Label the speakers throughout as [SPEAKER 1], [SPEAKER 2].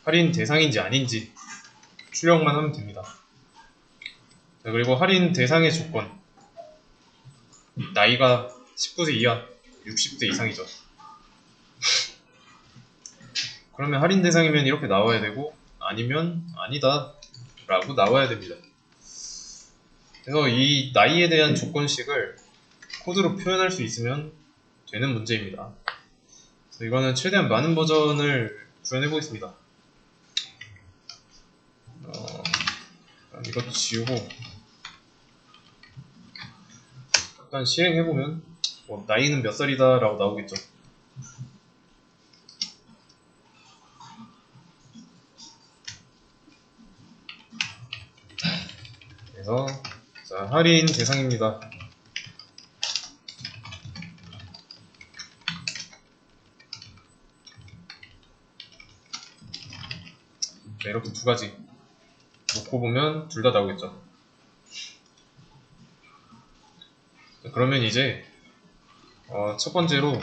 [SPEAKER 1] 할인 대상인지 아닌지 출력만 하면 됩니다. 자, 그리고 할인 대상의 조건, 나이가 19세 이하, 60대 이상이죠. 그러면 할인 대상이면 이렇게 나와야 되고, 아니면 아니다 라고 나와야 됩니다. 그래서 이 나이에 대한 조건식을 코드로 표현할 수 있으면 되는 문제입니다. 그래서 이거는 최대한 많은 버전을 구현해 보겠습니다. 이것도 지우고 일단 실행해보면 나이는 몇 살이다 라고 나오겠죠. 그래서 자, 할인 대상입니다. 자, 이렇게 두 가지 놓고 보면 둘 다 나오겠죠. 자, 그러면 이제 첫 번째로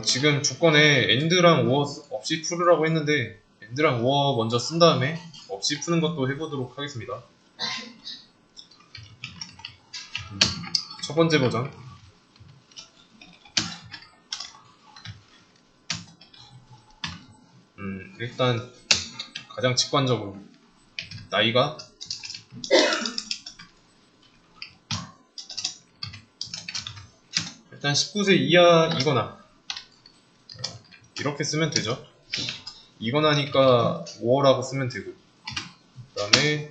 [SPEAKER 1] 지금 조건에 AND랑 OR 없이 풀으라고 했는데 AND랑 OR 먼저 쓴 다음에 없이 푸는 것도 해보도록 하겠습니다. 첫 번째 버전, 일단 가장 직관적으로 나이가 일단 19세 이하이거나 이렇게 쓰면 되죠. 이거나니까 5월라고 쓰면 되고, 그 다음에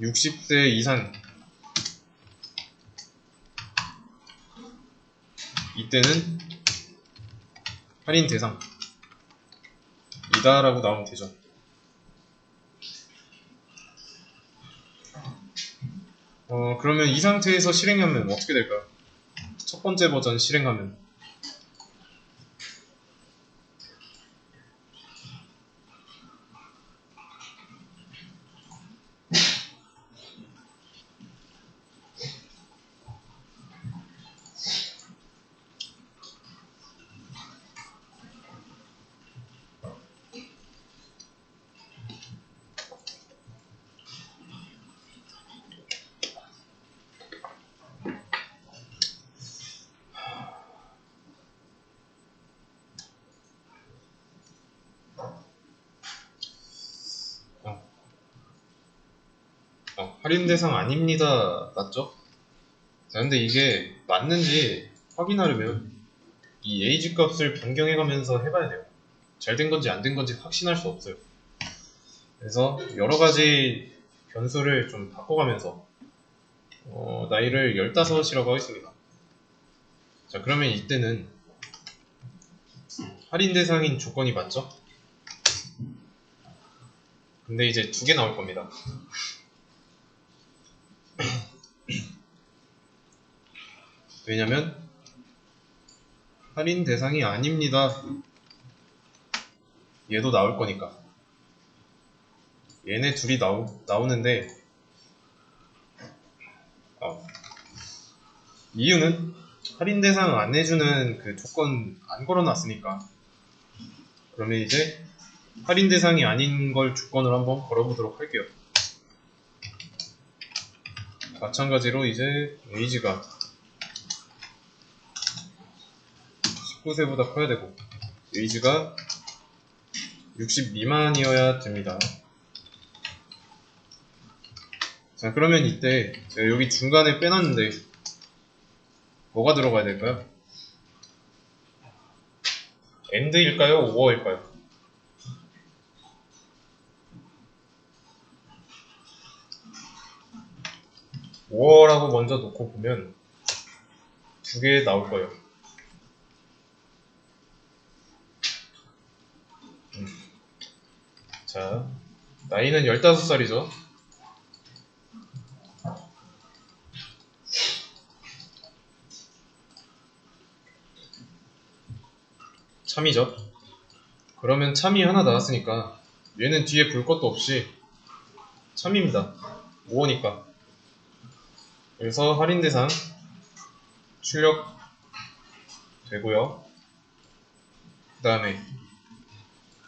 [SPEAKER 1] 60세 이상, 이때는 할인 대상 이다 라고 나오면 되죠. 그러면 이 상태에서 실행하면 어떻게 될까요? 첫 번째 버전 실행하면 할인 대상 아닙니다 맞죠? 자, 근데 이게 맞는지 확인하려면 이 에이지 값을 변경해가면서 해봐야 돼요. 잘 된 건지 안 된 건지 확신할 수 없어요. 그래서 여러가지 변수를 좀 바꿔가면서 나이를 15이라고 하겠습니다. 자, 그러면 이때는 할인 대상인 조건이 맞죠? 근데 이제 두 개 나올 겁니다. 왜냐면 할인 대상이 아닙니다 얘도 나올 거니까. 얘네 둘이 나오는데 이유는 할인 대상 안 해주는 그 조건 안 걸어놨으니까. 그러면 이제 할인 대상이 아닌 걸 조건을 한번 걸어보도록 할게요. 마찬가지로 이제 에이지가 19세보다 커야 되고 에이지가 60 미만이어야 됩니다. 자, 그러면 이때 제가 여기 중간에 빼놨는데 뭐가 들어가야 될까요? AND일까요? OR일까요? OR라고 먼저 놓고 보면 두 개 나올 거예요. 자, 나이는 15살이죠. 참이죠. 그러면 참이 하나 나왔으니까 얘는 뒤에 볼 것도 없이 참입니다. 5호니까. 그래서 할인 대상 출력 되고요. 그 다음에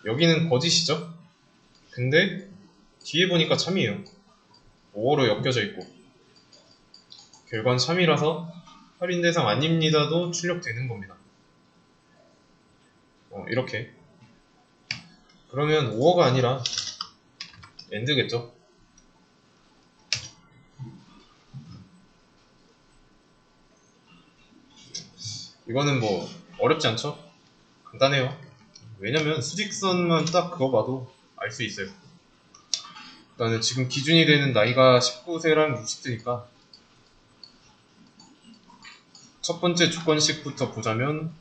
[SPEAKER 1] 여기는 거짓이죠? 근데 뒤에 보니까 참이에요. 5어로 엮여져 있고 결과는 참이라서 할인 대상 아닙니다도 출력되는 겁니다. 이렇게. 그러면 5어가 아니라 AND겠죠? 이거는 뭐 어렵지 않죠? 간단해요. 왜냐면 수직선만 딱 그어봐도 알 수 있어요. 일단은 지금 기준이 되는 나이가 19세랑 60세니까 첫 번째 조건식부터 보자면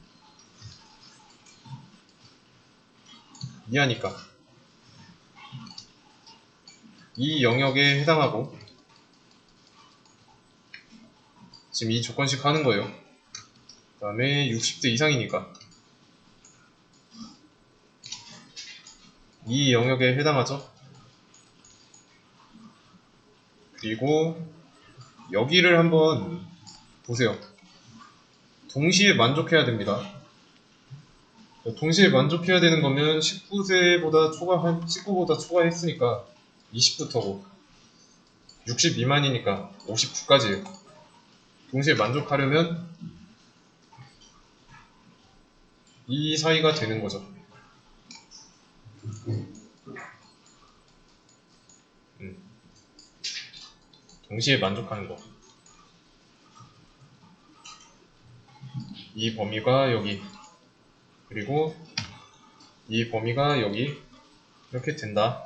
[SPEAKER 1] 이하니까 이 영역에 해당하고 지금 이 조건식 하는 거예요. 그 다음에 60세 이상이니까 이 영역에 해당하죠. 그리고 여기를 한번 보세요. 동시에 만족해야 됩니다. 동시에 만족해야 되는 거면 19세보다 19보다 초과했으니까 20부터고 60 미만이니까 59까지예요. 동시에 만족하려면 이 사이가 되는 거죠. 동시에 만족하는 거. 이 범위가 여기, 그리고 이 범위가 여기, 이렇게 된다.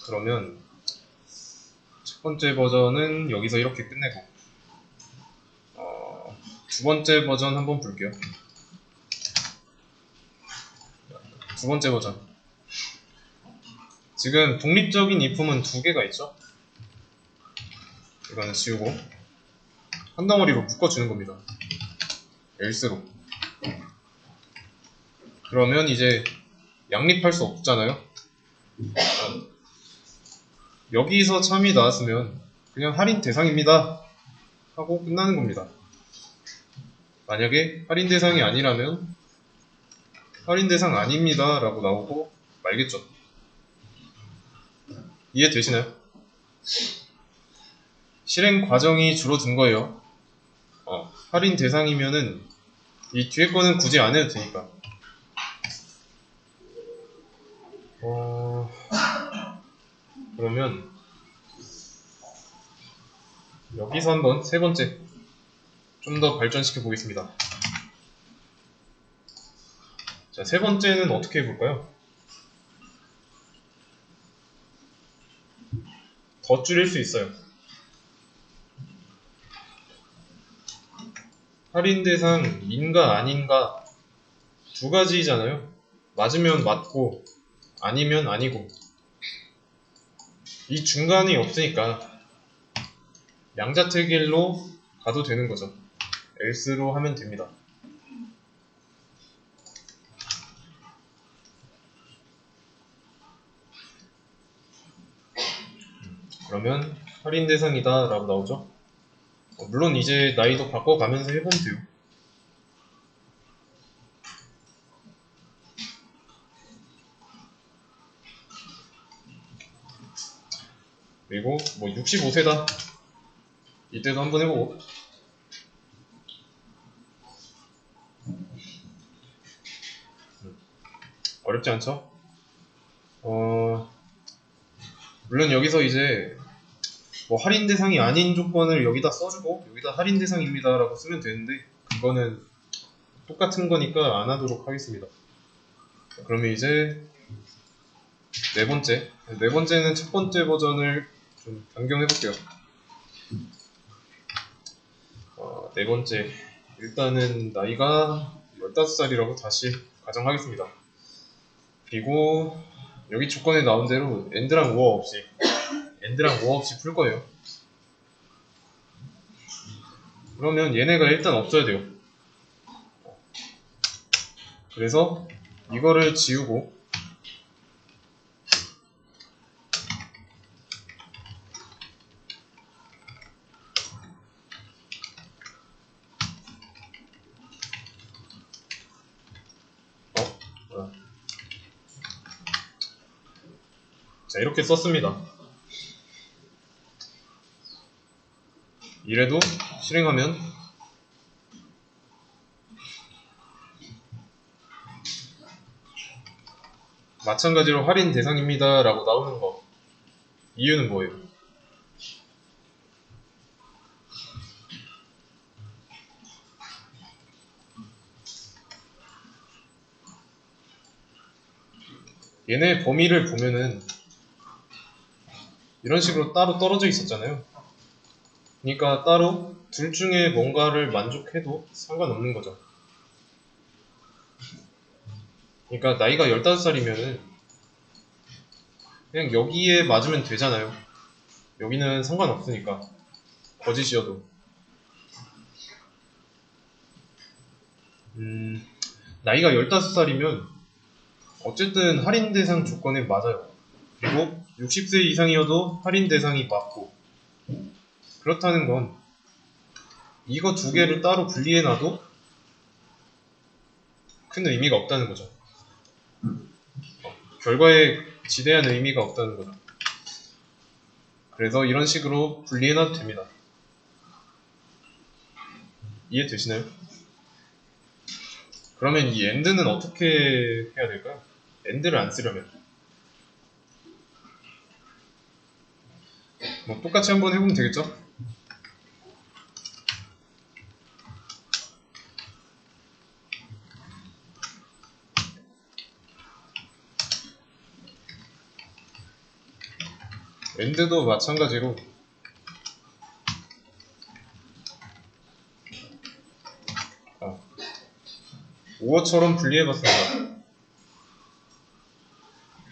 [SPEAKER 1] 그러면 첫 번째 버전은 여기서 이렇게 끝내고 두 번째 버전 한번 볼게요. 두 번째 버전. 지금 독립적인 이품은 두 개가 있죠? 이거는 지우고 한 덩어리로 묶어주는 겁니다. else로. 그러면 이제 양립할 수 없잖아요? 여기서 참이 나왔으면 그냥 할인 대상입니다 하고 끝나는 겁니다. 만약에 할인 대상이 아니라면 할인 대상 아닙니다 라고 나오고 말겠죠. 이해되시나요? 실행 과정이 줄어든 거예요. 할인 대상이면은 이 뒤에 거는 굳이 안 해도 되니까. 그러면 여기서 한번 세 번째 좀 더 발전시켜 보겠습니다. 자, 세 번째는 어떻게 해볼까요? 더 줄일 수 있어요. 할인 대상인가 아닌가 두 가지잖아요. 맞으면 맞고 아니면 아니고 이 중간이 없으니까 양자택일로 가도 되는 거죠. else로 하면 됩니다. 그러면 할인 대상이다 라고 나오죠. 물론 이제 나이도 바꿔가면서 해보면 돼요. 그리고 뭐 65세다 이때도 한번 해보고 어렵지 않죠? 물론 여기서 이제 뭐 할인 대상이 아닌 조건을 여기다 써주고 여기다 할인 대상입니다 라고 쓰면 되는데 그거는 똑같은 거니까 안 하도록 하겠습니다. 그러면 이제 네 번째는 첫 번째 버전을 좀 변경해 볼게요. 네 번째 일단은 나이가 15살이라고 다시 가정하겠습니다. 그리고 여기 조건에 나온 대로 AND랑 OR 없이 풀 거예요. 그러면 얘네가 일단 없어야 돼요. 그래서 이거를 지우고 자, 이렇게 썼습니다. 이래도 실행하면 마찬가지로 할인 대상입니다 라고 나오는 거, 이유는 뭐예요? 얘네 범위를 보면은 이런 식으로 따로 떨어져 있었잖아요. 그러니까 따로 둘 중에 뭔가를 만족해도 상관없는 거죠. 그러니까 나이가 15살이면은 그냥 여기에 맞으면 되잖아요. 여기는 상관없으니까, 거짓이어도. 나이가 15살이면 어쨌든 할인 대상 조건에 맞아요. 그리고 60세 이상이어도 할인 대상이 맞고, 그렇다는 건 이거 두 개를 따로 분리해놔도 큰 의미가 없다는 거죠. 결과에 지대한 의미가 없다는 거죠. 그래서 이런 식으로 분리해놔도 됩니다. 이해되시나요? 그러면 이 AND는 어떻게 해야 될까요? AND를 안 쓰려면 뭐 똑같이 한번 해보면 되겠죠? AND도 마찬가지로 5어처럼 분리해봤습니다.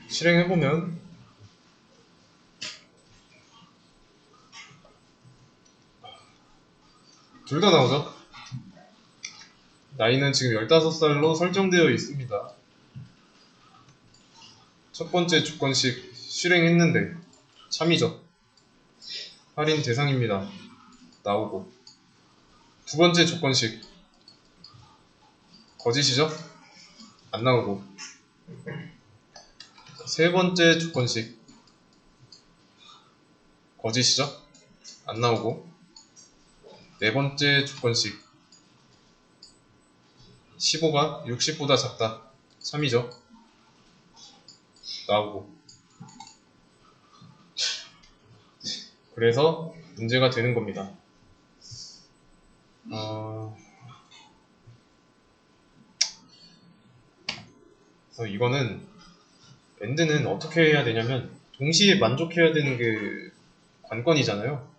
[SPEAKER 1] 실행해보면 둘 다 나오죠? 나이는 지금 15살로 설정되어 있습니다. 첫 번째 조건식 실행했는데 참이죠. 할인 대상입니다. 나오고, 두 번째 조건식 거짓이죠? 안 나오고, 세 번째 조건식 거짓이죠? 안 나오고, 네 번째 조건식 15가 60보다 작다, 참이죠? 나오고. 그래서 문제가 되는 겁니다. 그래서 이거는 AND는 어떻게 해야 되냐면 동시에 만족해야 되는 게 관건이잖아요.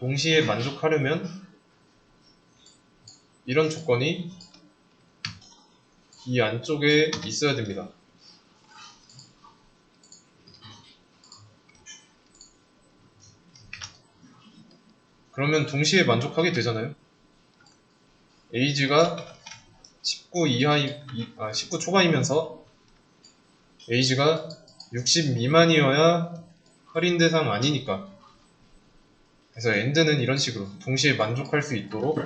[SPEAKER 1] 동시에 만족하려면 이런 조건이 이 안쪽에 있어야 됩니다. 그러면 동시에 만족하게 되잖아요. 에이지가 19 초과이면서 에이지가 60 미만이어야 할인 대상 아니니까. 그래서 AND는 이런 식으로 동시에 만족할 수 있도록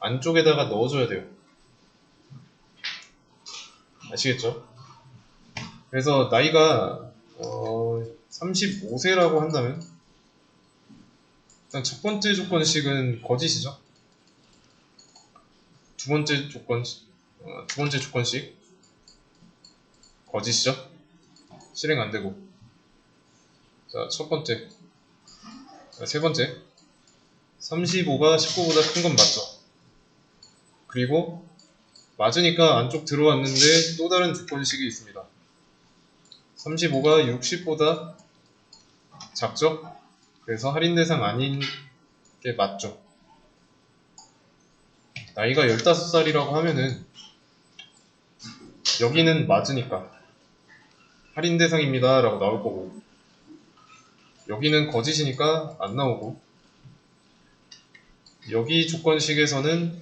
[SPEAKER 1] 안쪽에다가 넣어줘야 돼요. 아시겠죠? 그래서 나이가 35세라고 한다면 일단 첫 번째 조건식은 거짓이죠. 두 번째 조건식 거짓이죠. 실행 안 되고. 자, 세 번째 35가 19보다 큰 건 맞죠. 그리고 맞으니까 안쪽 들어왔는데 또 다른 조건식이 있습니다. 35가 60보다 작죠? 그래서 할인 대상 아닌 게 맞죠. 나이가 15살이라고 하면은 여기는 맞으니까 할인 대상입니다 라고 나올 거고, 여기는 거짓이니까 안 나오고, 여기 조건식에서는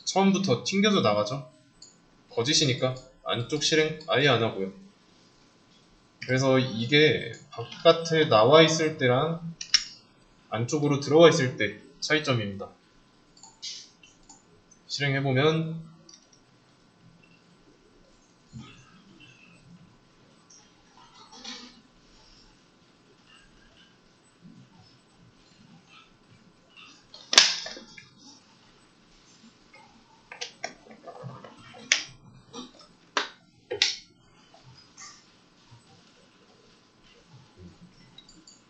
[SPEAKER 1] 처음부터 튕겨져 나가죠. 거짓이니까 안쪽 실행 아예 안 하고요. 그래서 이게 바깥에 나와 있을 때랑 안쪽으로 들어와 있을 때 차이점입니다. 실행해보면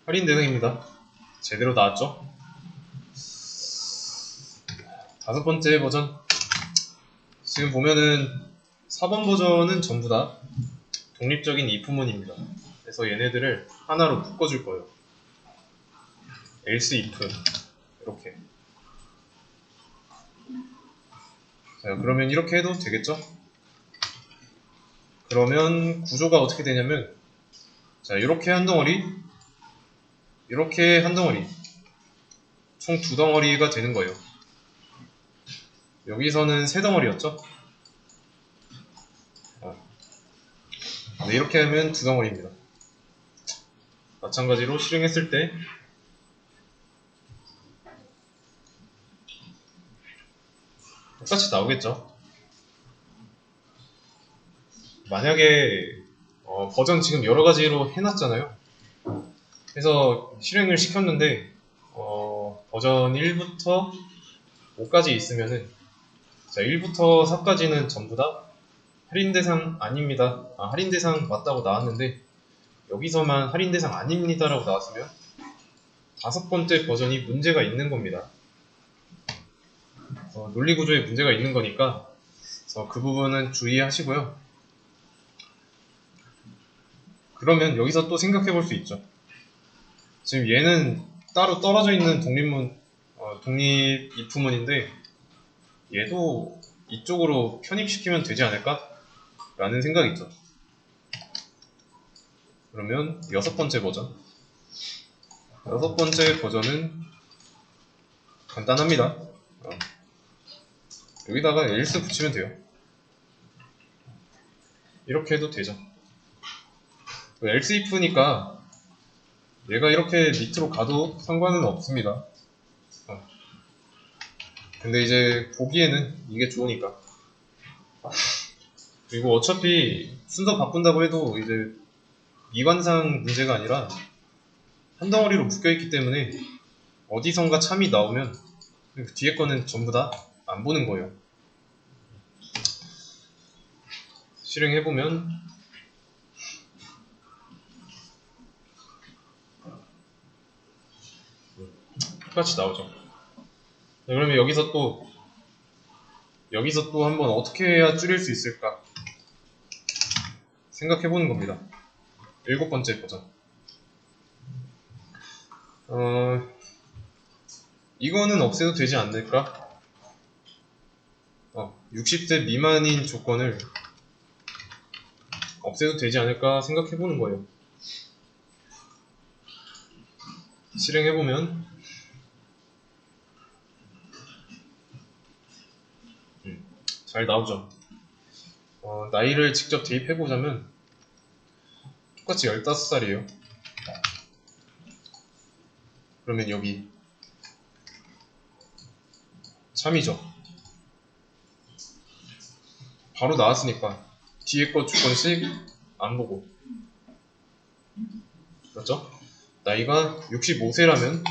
[SPEAKER 1] 할인 대상입니다. 제대로 나왔죠? 5번째 버전. 지금 보면은 4번 버전은 전부 다 독립적인 if문입니다. 그래서 얘네들을 하나로 묶어줄 거예요. else if 이렇게. 자, 그러면 이렇게 해도 되겠죠? 그러면 구조가 어떻게 되냐면, 자, 이렇게 한 덩어리, 이렇게 한 덩어리, 총 2덩어리가 되는 거예요. 여기서는 3덩어리였죠? 네, 이렇게 하면 2덩어리입니다. 마찬가지로 실행했을 때 똑같이 나오겠죠? 만약에 버전 지금 여러가지로 해놨잖아요. 그래서 실행을 시켰는데 버전 1부터 5까지 있으면은, 자, 1부터 4까지는 전부 다 할인 대상 아닙니다. 할인 대상 맞다고 나왔는데 여기서만 할인 대상 아닙니다 라고 나왔으면 5번째 버전이 문제가 있는 겁니다. 논리 구조에 문제가 있는 거니까 그 부분은 주의하시고요. 그러면 여기서 또 생각해 볼 수 있죠. 지금 얘는 따로 떨어져 있는 독립 if문인데 얘도 이쪽으로 편입시키면 되지 않을까? 라는 생각이 있죠. 그러면 6번째 버전. 6번째 버전은 간단합니다. 여기다가 else 붙이면 돼요. 이렇게 해도 되죠. else if니까 얘가 이렇게 밑으로 가도 상관은 없습니다. 근데 이제 보기에는 이게 좋으니까. 그리고 어차피 순서 바꾼다고 해도 이제 미관상 문제가 아니라 한 덩어리로 묶여있기 때문에 어디선가 참이 나오면 그 뒤에 거는 전부 다 안 보는 거예요. 실행해보면 똑같이 나오죠. 네, 그러면 여기서 또 한번 어떻게 해야 줄일 수 있을까 생각해보는 겁니다. 7번째 버전. 이거는 없애도 되지 않을까? 60세 미만인 조건을 없애도 되지 않을까 생각해보는 거예요. 실행해보면 잘 나오죠. 나이를 직접 대입해보자면 똑같이 15살이에요. 그러면 여기 참이죠. 바로 나왔으니까 뒤에 거 조건씩 안 보고, 그렇죠? 나이가 65세라면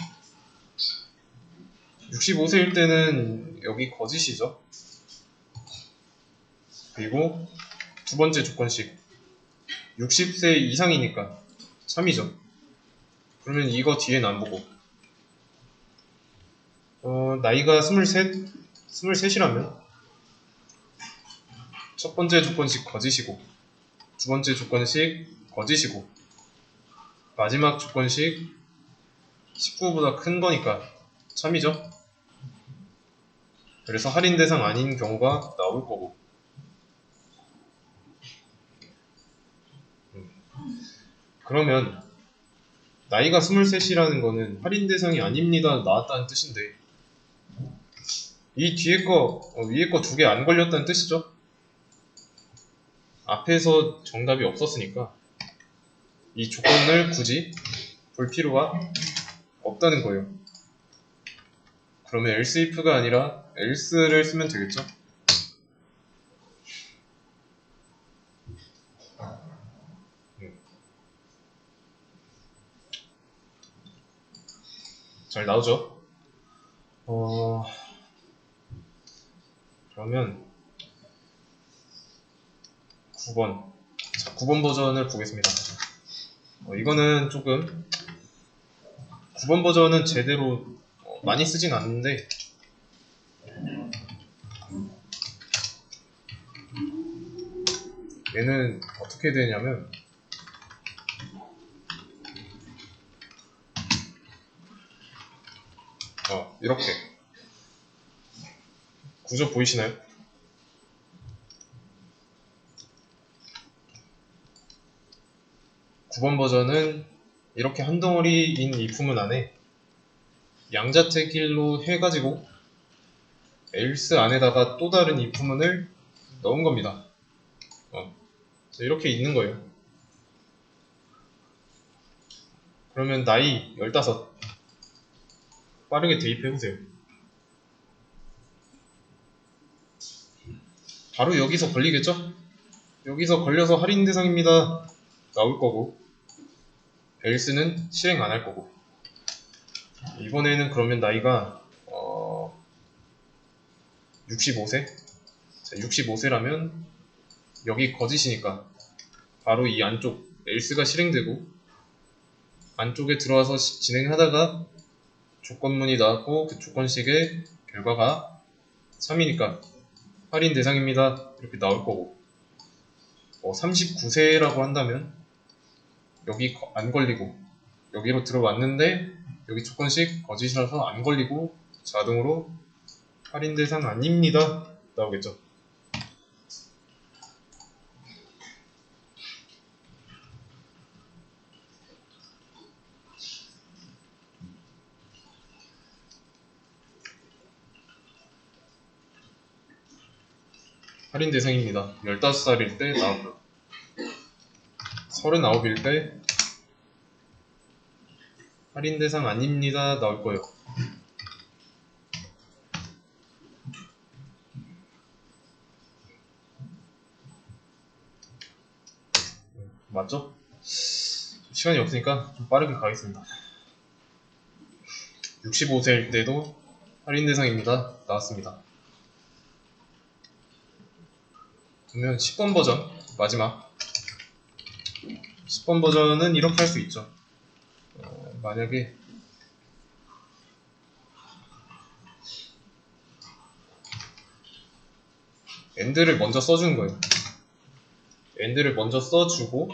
[SPEAKER 1] 65세일 때는 여기 거짓이죠. 그리고 2번째 조건씩 60세 이상이니까 참이죠. 그러면 이거 뒤에는 안 보고, 나이가 23이라면 첫 번째 조건씩 거짓이고, 두 번째 조건씩 거짓이고, 마지막 조건씩 19보다 큰 거니까 참이죠. 그래서 할인 대상 아닌 경우가 나올 거고. 그러면 나이가 23이라는 거는 할인 대상이 아닙니다 나왔다는 뜻인데, 이 뒤에 거 위에 거 2개 안 걸렸다는 뜻이죠. 앞에서 정답이 없었으니까 이 조건을 굳이 볼 필요가 없다는 거예요. 그러면 else if가 아니라 else를 쓰면 되겠죠. 잘 나오죠. 그러면 9번. 자, 9번 버전을 보겠습니다. 이거는 조금 9번 버전은 제대로 많이 쓰진 않는데 얘는 어떻게 되냐면 이렇게 구조 보이시나요? 9번 버전은 이렇게 한 덩어리인 이 부문 안에 양자택일로 해가지고 else 안에다가 또 다른 이 부문을 넣은 겁니다. 이렇게 있는 거예요. 그러면 나이 15 빠르게 대입해보세요. 바로 여기서 걸리겠죠? 여기서 걸려서 할인 대상입니다 나올 거고 else는 실행 안 할 거고 이번에는 그러면 나이가 65세? 자, 65세라면 여기 거짓이니까 바로 이 안쪽 else가 실행되고 안쪽에 들어와서 진행하다가 조건문이 나왔고 그 조건식의 결과가 3이니까 할인 대상입니다 이렇게 나올 거고 39세라고 한다면 여기 안 걸리고 여기로 들어왔는데 여기 조건식 거짓이라서 안 걸리고 자동으로 할인 대상 아닙니다 나오겠죠. 할인 대상입니다. 15살일 때 나오고요. 39일 때 할인 대상 아닙니다 나올 거예요. 맞죠? 시간이 없으니까 좀 빠르게 가겠습니다. 65세일 때도 할인 대상입니다 나왔습니다. 그러면 10번 버전 마지막 10번 버전은 이렇게 할 수 있죠. 만약에 end를 먼저 써주는 거예요. end를 먼저 써주고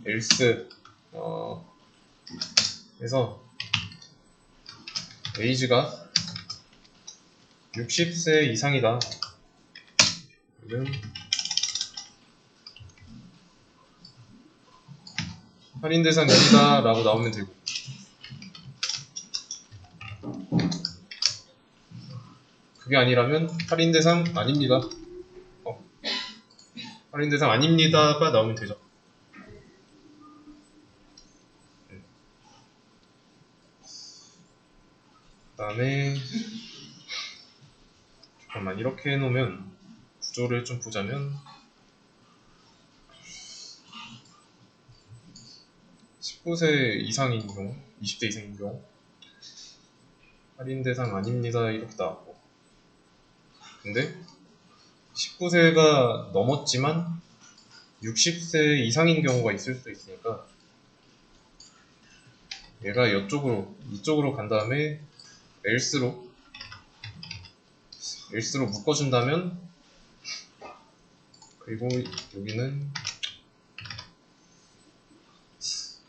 [SPEAKER 1] else 해서 age가 60세 이상이다 그러면 할인 대상입니다 라고 나오면 되고 그게 아니라면 할인 대상 아닙니다 할인 대상 아닙니다가 나오면 되죠. 그 다음에 잠깐만 이렇게 해놓으면 구조를 좀 보자면 19세 이상인 경우 20대 이상인 경우 할인 대상 아닙니다 이렇게 나왔고 근데 19세가 넘었지만 60세 이상인 경우가 있을 수도 있으니까 얘가 이쪽으로 간 다음에 else로 묶어준다면 그리고 여기는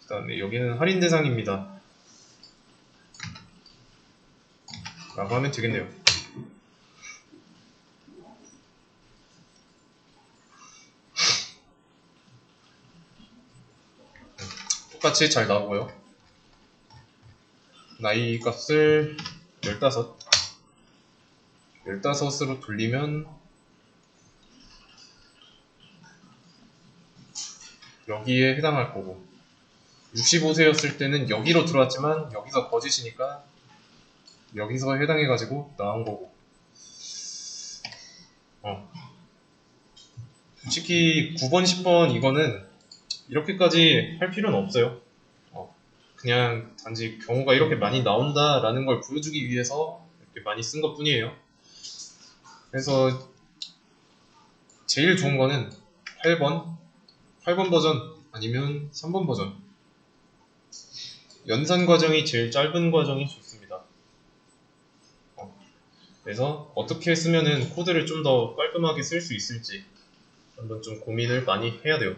[SPEAKER 1] 그 다음에 여기는 할인 대상입니다 라고 하면 되겠네요. 똑같이 잘 나오고요. 나이 값을 15으로 돌리면 여기에 해당할 거고 65세였을 때는 여기로 들어왔지만 여기서 거짓이니까 여기서 해당해가지고 나온 거고 솔직히 9번, 10번 이거는 이렇게까지 할 필요는 없어요. 그냥 단지 경우가 이렇게 많이 나온다라는 걸 보여주기 위해서 이렇게 많이 쓴 것 뿐이에요. 그래서 제일 좋은 거는 8번 버전 아니면 3번 버전 연산 과정이 제일 짧은 과정이 좋습니다. 그래서 어떻게 쓰면은 코드를 좀 더 깔끔하게 쓸 수 있을지 한번 좀 고민을 많이 해야 돼요.